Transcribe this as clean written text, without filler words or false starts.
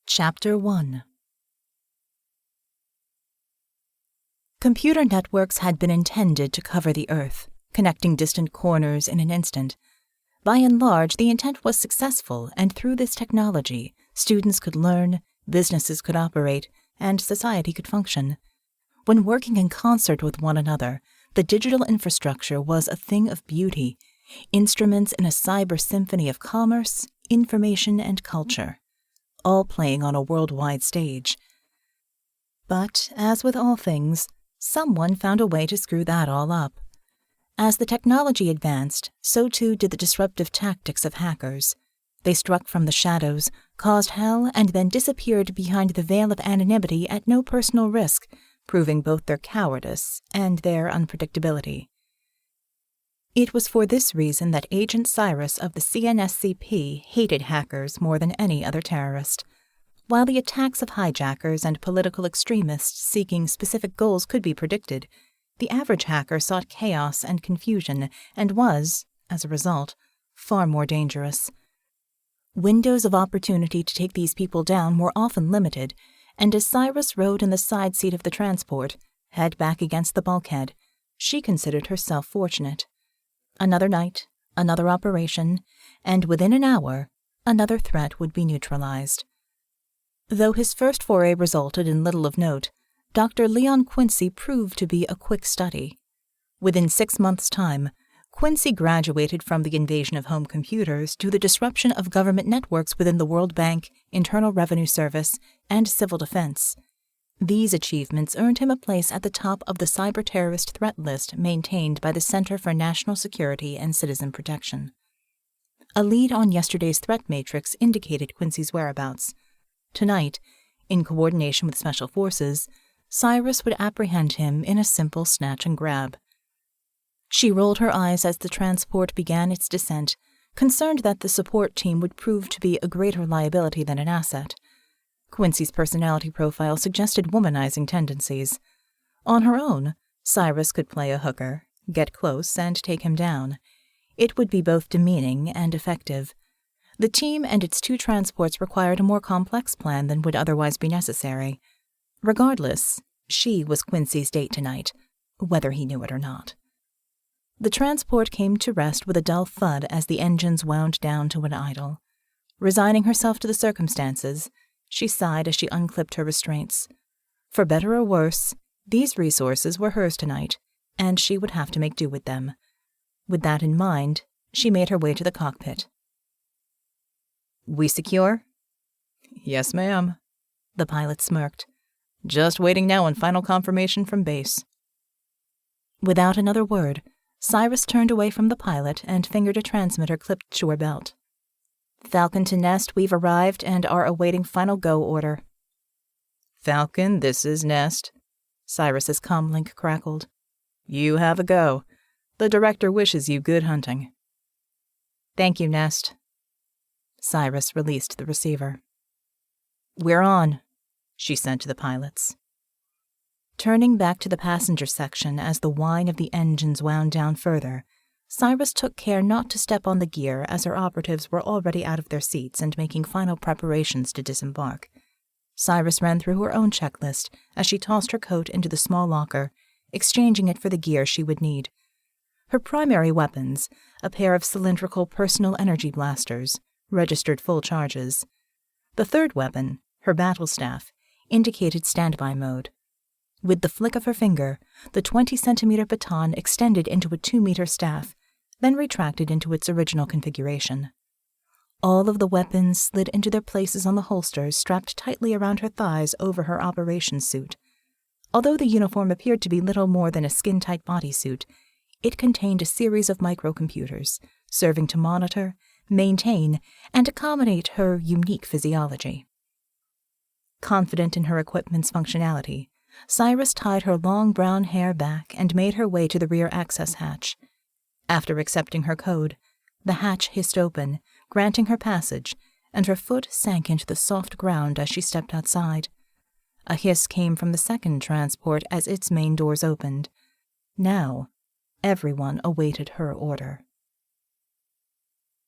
Chapter 1. Computer networks had been intended to cover the Earth, connecting distant corners in an instant. By and large, the intent was successful, and through this technology, students could learn, businesses could operate, and society could function. When working in concert with one another, the digital infrastructure was a thing of beauty, instruments in a cyber symphony of commerce, information, and culture, all playing on a worldwide stage. But, as with all things, someone found a way to screw that all up. As the technology advanced, so too did the disruptive tactics of hackers. They struck from the shadows, caused hell, and then disappeared behind the veil of anonymity at no personal risk, proving both their cowardice and their unpredictability. It was for this reason that Agent Ciris of the CNSCP hated hackers more than any other terrorist. While the attacks of hijackers and political extremists seeking specific goals could be predicted, the average hacker sought chaos and confusion and was, as a result, far more dangerous. Windows of opportunity to take these people down were often limited, and as Ciris rode in the side seat of the transport, head back against the bulkhead, she considered herself fortunate. Another night, another operation, and within an hour, another threat would be neutralized. Though his first foray resulted in little of note, Dr. Leon Quincy proved to be a quick study. Within 6 months' time, Quincy graduated from the invasion of home computers to the disruption of government networks within the World Bank, Internal Revenue Service, and Civil Defense. These achievements earned him a place at the top of the cyber-terrorist threat list maintained by the Center for National Security and Citizen Protection. A lead on yesterday's threat matrix indicated Quincy's whereabouts. Tonight, in coordination with Special Forces, Ciris would apprehend him in a simple snatch and grab. She rolled her eyes as the transport began its descent, concerned that the support team would prove to be a greater liability than an asset. Quincy's personality profile suggested womanizing tendencies. On her own, Ciris could play a hooker, get close, and take him down. It would be both demeaning and effective. The team and its 2 transports required a more complex plan than would otherwise be necessary. Regardless, she was Quincy's date tonight, whether he knew it or not. The transport came to rest with a dull thud as the engines wound down to an idle. Resigning herself to the circumstances, she sighed as she unclipped her restraints. For better or worse, these resources were hers tonight, and she would have to make do with them. With that in mind, she made her way to the cockpit. "We secure?" "Yes, ma'am," the pilot smirked. "Just waiting now on final confirmation from base." Without another word, Ciris turned away from the pilot and fingered a transmitter clipped to her belt. "Falcon to Nest, we've arrived and are awaiting final go order." "Falcon, this is Nest," Ciris's comlink crackled. "You have a go. The director wishes you good hunting." "Thank you, Nest." Ciris released the receiver. "We're on," she said to the pilots. Turning back to the passenger section as the whine of the engines wound down further, Ciris took care not to step on the gear as her operatives were already out of their seats and making final preparations to disembark. Ciris ran through her own checklist as she tossed her coat into the small locker, exchanging it for the gear she would need. Her primary weapons, a pair of cylindrical personal energy blasters, registered full charges. The third weapon, her battle staff, indicated standby mode. With the flick of her finger, the 20-centimeter baton extended into a 2-meter staff, then retracted into its original configuration. All of the weapons slid into their places on the holsters strapped tightly around her thighs over her operations suit. Although the uniform appeared to be little more than a skin-tight bodysuit, it contained a series of microcomputers, serving to monitor, maintain, and accommodate her unique physiology. Confident in her equipment's functionality, Ciris tied her long brown hair back and made her way to the rear access hatch. After accepting her code, the hatch hissed open, granting her passage, and her foot sank into the soft ground as she stepped outside. A hiss came from the second transport as its main doors opened. Now, everyone awaited her order.